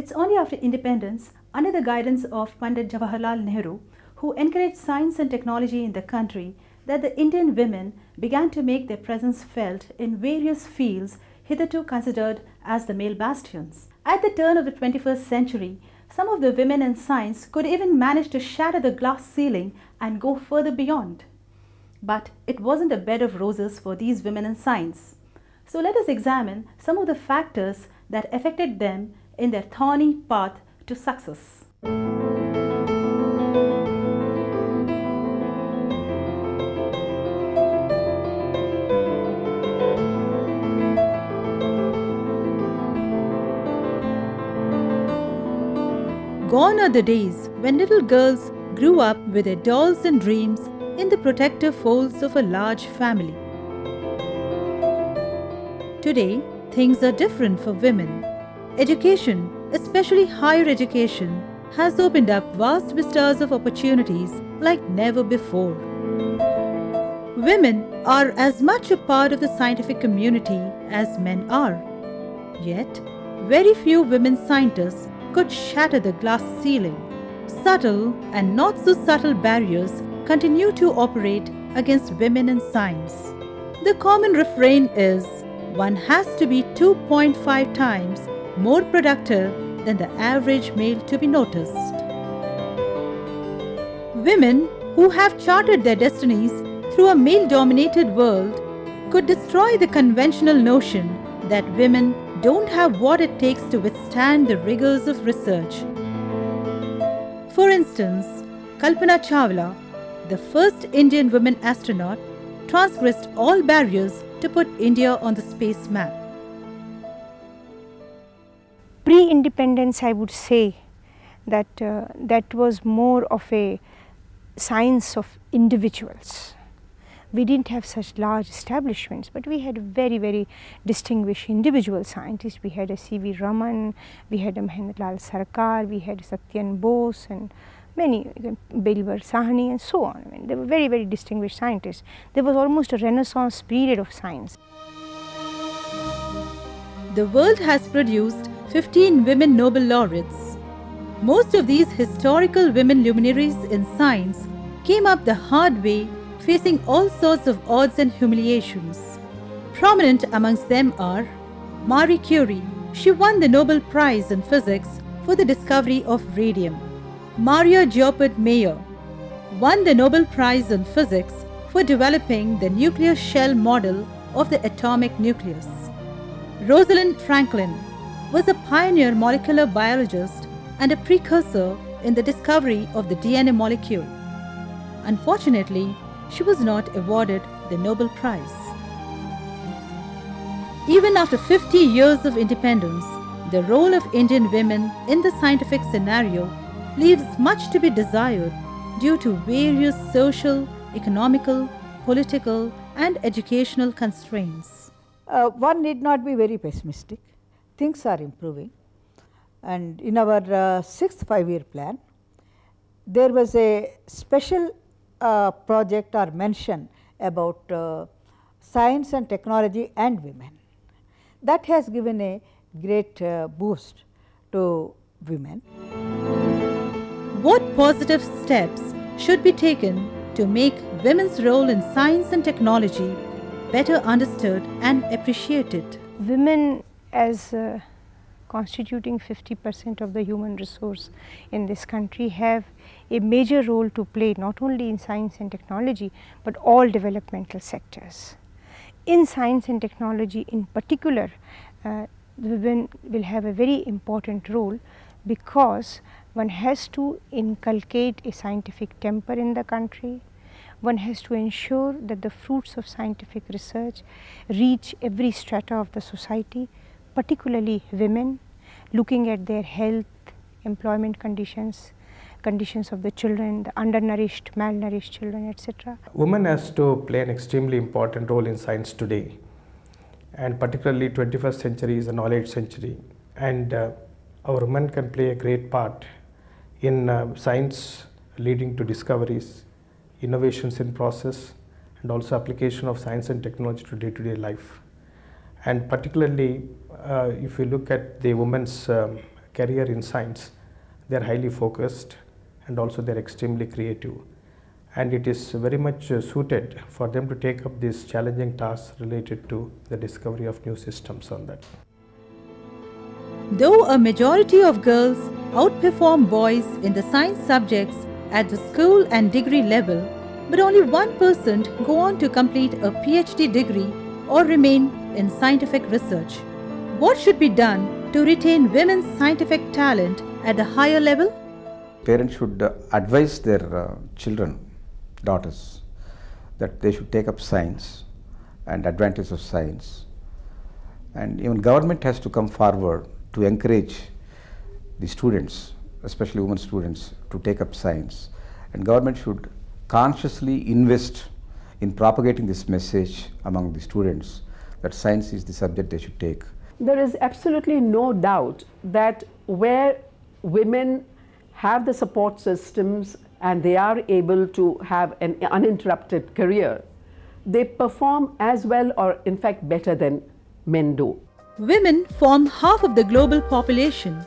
It's only after independence, under the guidance of Pandit Jawaharlal Nehru, who encouraged science and technology in the country, that the Indian women began to make their presence felt in various fields hitherto considered as the male bastions. At the turn of the 21st century, some of the women in science could even manage to shatter the glass ceiling and go further beyond. But it wasn't a bed of roses for these women in science. So let us examine some of the factors that affected them in their thorny path to success. Gone are the days when little girls grew up with their dolls and dreams in the protective folds of a large family. Today, things are different for women. Education, especially higher education, has opened up vast vistas of opportunities like never before. Women are as much a part of the scientific community as men are. Yet, very few women scientists could shatter the glass ceiling. Subtle and not so subtle barriers continue to operate against women in science. The common refrain is, one has to be 2.5 times more productive than the average male to be noticed. Women who have charted their destinies through a male-dominated world could destroy the conventional notion that women don't have what it takes to withstand the rigors of research. For instance, Kalpana Chawla, the first Indian woman astronaut, transgressed all barriers to put India on the space map. Pre-independence, I would say that that was more of a science of individuals. We didn't have such large establishments, but we had very, very distinguished individual scientists. We had a C.V. Raman, we had a Mahendralal Sarkar, we had Satyan Bose and many, Bilbar Sahni and so on. I mean, they were very, very distinguished scientists. There was almost a renaissance period of science. The world has produced 15 women Nobel laureates. Most of these historical women luminaries in science came up the hard way, facing all sorts of odds and humiliations. Prominent amongst them are Marie Curie. She won the Nobel Prize in Physics for the discovery of radium. Maria Geoffroy-Mayer won the Nobel Prize in Physics for developing the nuclear shell model of the atomic nucleus. Rosalind Franklin was a pioneer molecular biologist and a precursor in the discovery of the DNA molecule. Unfortunately, she was not awarded the Nobel Prize. Even after 50 years of independence, the role of Indian women in the scientific scenario leaves much to be desired due to various social, economical, political, and educational constraints. One need not be very pessimistic. Things are improving. And in our sixth 5-year plan, there was a special project or mention about science and technology and women. That has given a great boost to women. What positive steps should be taken to make women's role in science and technology better understood and appreciated? Women, as constituting 50% of the human resource in this country, have a major role to play not only in science and technology, but all developmental sectors. In science and technology in particular, women will have a very important role, because one has to inculcate a scientific temper in the country. One has to ensure that the fruits of scientific research reach every strata of the society, particularly women, looking at their health, employment conditions, conditions of the children, the undernourished, malnourished children, etc. Women has to play an extremely important role in science today, and particularly 21st century is a knowledge century, and our women can play a great part in science leading to discoveries, innovations in process, and also application of science and technology to day-to-day life. And particularly if you look at the women's career in science, they are highly focused and also they are extremely creative. And it is very much suited for them to take up these challenging tasks related to the discovery of new systems on that. Though a majority of girls outperform boys in the science subjects at the school and degree level, but only 1% go on to complete a PhD degree or remain in scientific research. What should be done to retain women's scientific talent at the higher level? Parents should advise their children, daughters, that they should take up science and advantage of science. And even government has to come forward to encourage the students, especially women students, to take up science. And government should consciously invest in propagating this message among the students that science is the subject they should take. There is absolutely no doubt that where women have the support systems and they are able to have an uninterrupted career, they perform as well or in fact better than men do. Women form half of the global population.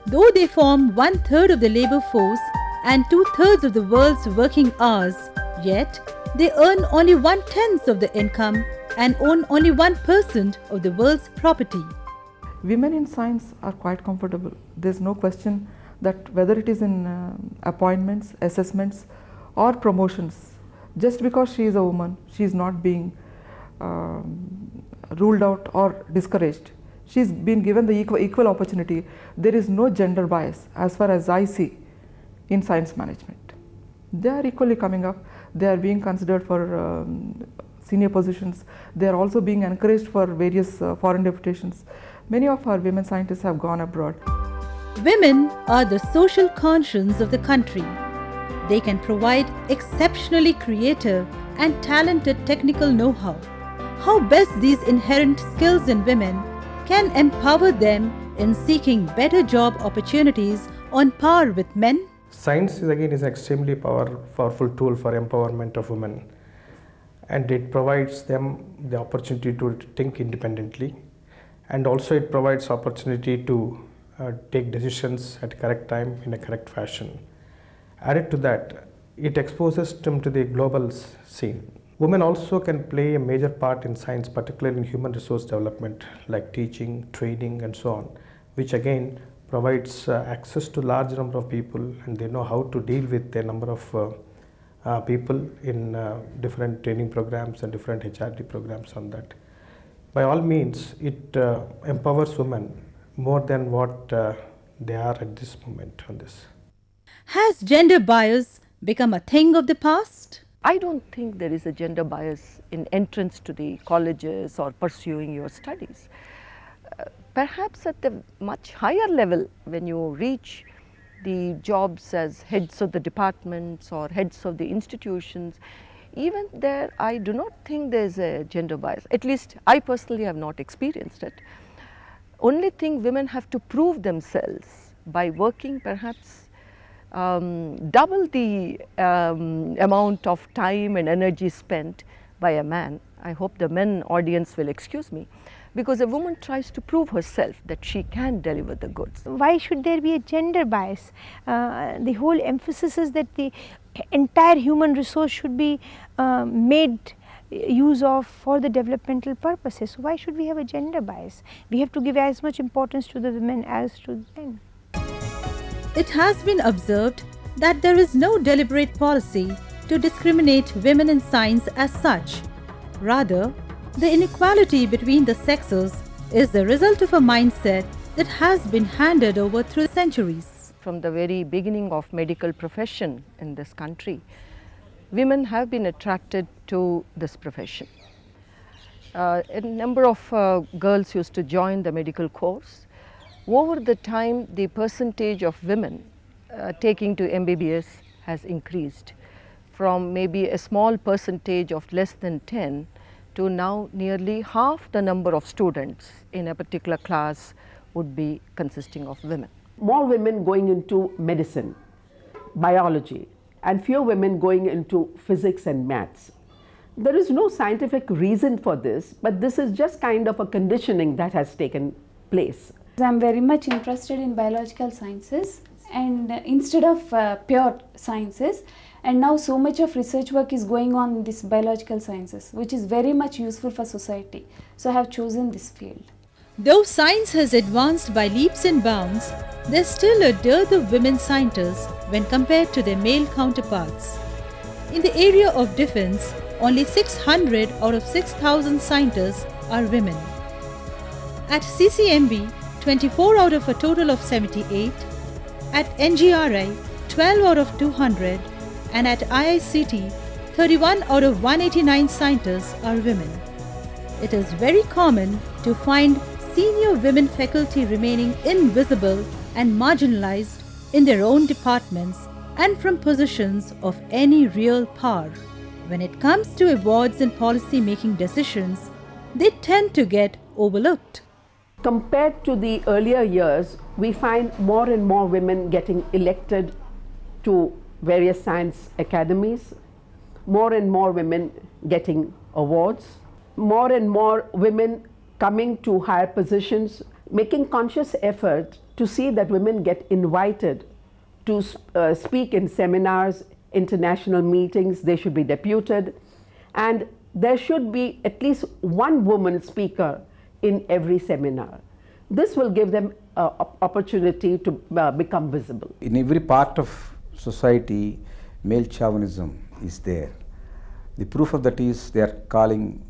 Though they form 1/3 of the labor force and 2/3 of the world's working hours, yet they earn only 1/10 of the income and own only 1% of the world's property. Women in science are quite comfortable. There's no question that whether it is in appointments, assessments or promotions, just because she is a woman, she is not being ruled out or discouraged. She's been given the equal opportunity. There is no gender bias as far as I see in science management. They are equally coming up. They are being considered for senior positions. They are also being encouraged for various foreign deputations. Many of our women scientists have gone abroad. Women are the social conscience of the country. They can provide exceptionally creative and talented technical know-how. How best these inherent skills in women can empower them in seeking better job opportunities on par with men? Science is again an extremely powerful tool for empowerment of women, and it provides them the opportunity to think independently, and also it provides opportunity to take decisions at correct time in a correct fashion. Added to that, it exposes them to the global scene. Women also can play a major part in science, particularly in human resource development, like teaching, training and so on, which again provides access to large number of people, and they know how to deal with a number of people in different training programs and different HRD programs on that. By all means, it empowers women more than what they are at this moment on this. Has gender bias become a thing of the past? I don't think there is a gender bias in entrance to the colleges or pursuing your studies. Perhaps at the much higher level, when you reach the jobs as heads of the departments or heads of the institutions, even there I do not think there is a gender bias. At least I personally have not experienced it. Only thing, women have to prove themselves by working perhaps double the amount of time and energy spent by a man. I hope the men audience will excuse me, because a woman tries to prove herself that she can deliver the goods. Why should there be a gender bias? The whole emphasis is that the entire human resource should be made use of for the developmental purposes. So why should we have a gender bias? We have to give as much importance to the women as to the men. It has been observed that there is no deliberate policy to discriminate women in science as such. Rather, the inequality between the sexes is the result of a mindset that has been handed over through centuries. From the very beginning of medical profession in this country, women have been attracted to this profession. A number of girls used to join the medical course. Over the time, the percentage of women taking to MBBS has increased from maybe a small percentage of less than 10 to now nearly half the number of students in a particular class would be consisting of women. More women going into medicine, biology, and fewer women going into physics and maths. There is no scientific reason for this, but this is just kind of a conditioning that has taken place. I'm very much interested in biological sciences, and instead of pure sciences, and now so much of research work is going on in this biological sciences, which is very much useful for society. So I have chosen this field. Though science has advanced by leaps and bounds, there's still a dearth of women scientists when compared to their male counterparts. In the area of defense, only 600 out of 6,000 scientists are women. At CCMB, 24 out of a total of 78, at NGRI, 12 out of 200, and at IICT, 31 out of 189 scientists are women. It is very common to find senior women faculty remaining invisible and marginalized in their own departments and from positions of any real power. When it comes to awards and policy-making decisions, they tend to get overlooked. Compared to the earlier years, we find more and more women getting elected to various science academies, more and more women getting awards, more and more women coming to higher positions, making conscious effort to see that women get invited to speak in seminars, international meetings. They should be deputed, and there should be at least one woman speaker in every seminar. This will give them an opportunity to become visible. In every part of society, male chauvinism is there. The proof of that is they are calling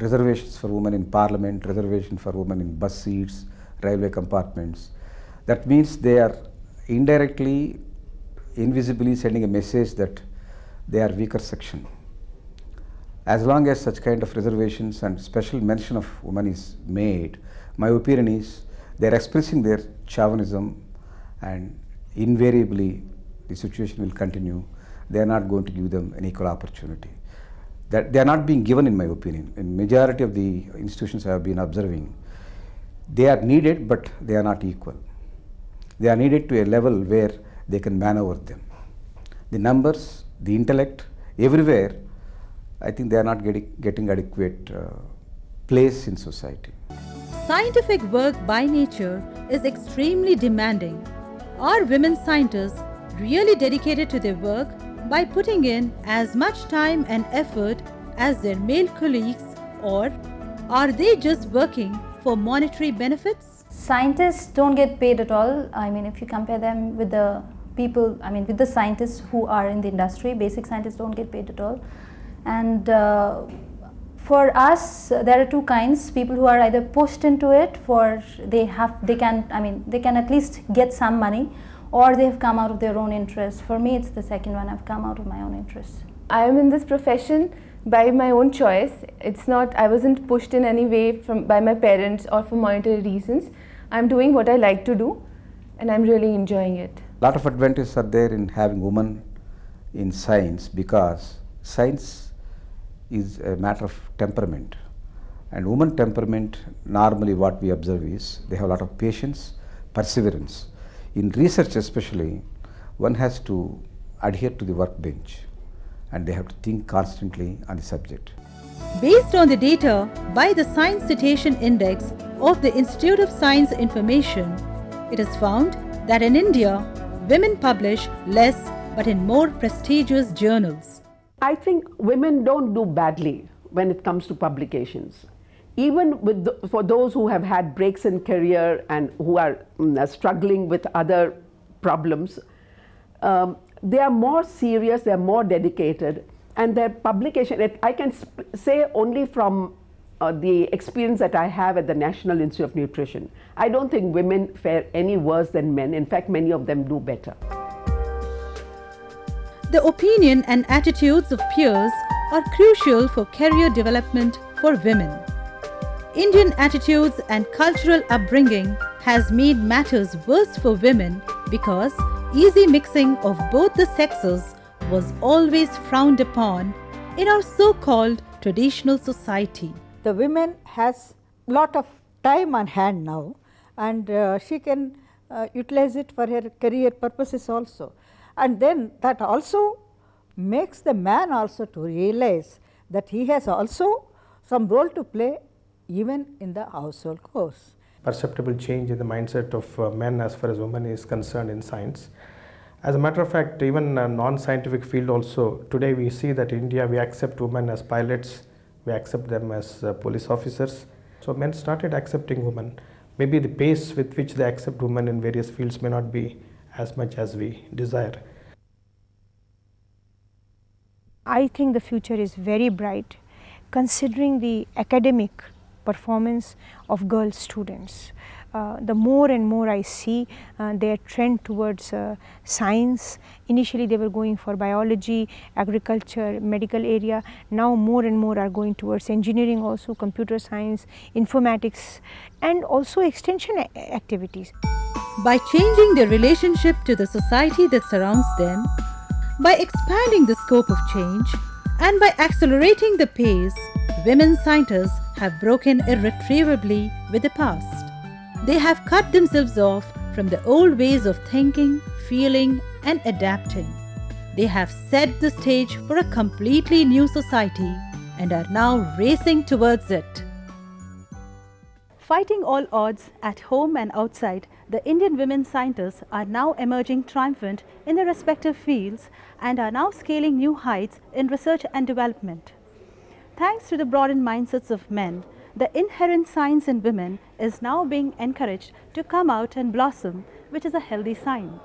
reservations for women in parliament, reservation for women in bus seats, railway compartments. That means they are indirectly, invisibly sending a message that they are weaker section. As long as such kind of reservations and special mention of women is made, my opinion is they are expressing their chauvinism, and invariably the situation will continue. They are not going to give them an equal opportunity. That they are not being given, in my opinion. In majority of the institutions I have been observing, they are needed, but they are not equal. They are needed to a level where they can maneuver them. The numbers, the intellect, everywhere, I think they are not getting adequate place in society. Scientific work by nature is extremely demanding. Are women scientists really dedicated to their work by putting in as much time and effort as their male colleagues, or are they just working for monetary benefits? Scientists don't get paid at all. I mean, if you compare them with the people, I mean, with the scientists who are in the industry, basic scientists don't get paid at all. And for us, there are two kinds: people who are either pushed into it for they can at least get some money, or they have come out of their own interest. For me, it's the second one. I've come out of my own interest. I am in this profession by my own choice. It's not, I wasn't pushed in any way by my parents or for monetary reasons. I'm doing what I like to do, and I'm really enjoying it. A lot of advantages are there in having women in science, because science is a matter of temperament, and woman temperament, normally what we observe is they have a lot of patience, perseverance. In research especially, one has to adhere to the workbench, and they have to think constantly on the subject. Based on the data by the Science Citation Index of the Institute of Science Information, it is found that in India, women publish less but in more prestigious journals. I think women don't do badly when it comes to publications. Even for those who have had breaks in career and who are struggling with other problems, they are more serious, they are more dedicated, and their publication, I can say only from the experience that I have at the National Institute of Nutrition, I don't think women fare any worse than men. In fact, many of them do better. The opinion and attitudes of peers are crucial for career development for women. Indian attitudes and cultural upbringing has made matters worse for women because easy mixing of both the sexes was always frowned upon in our so-called traditional society. The woman has lot of time on hand now, and she can utilize it for her career purposes also. And then that also makes the man also to realize that he has also some role to play even in the household chores. perceptible change in the mindset of men as far as women is concerned in science. As a matter of fact, even a non-scientific field also, today we see that in India we accept women as pilots, we accept them as police officers. So men started accepting women. Maybe the pace with which they accept women in various fields may not be as much as we desire. I think the future is very bright considering the academic performance of girl students. The more and more I see their trend towards science. Initially they were going for biology, agriculture, medical area. Now more and more are going towards engineering also, computer science, informatics, and also extension activities. By changing their relationship to the society that surrounds them, by expanding the scope of change, and by accelerating the pace, women scientists have broken irretrievably with the past. They have cut themselves off from the old ways of thinking, feeling, and adapting. They have set the stage for a completely new society and are now racing towards it. Fighting all odds at home and outside, the Indian women scientists are now emerging triumphant in their respective fields and are now scaling new heights in research and development. Thanks to the broadened mindsets of men, the inherent science in women is now being encouraged to come out and blossom, which is a healthy sign.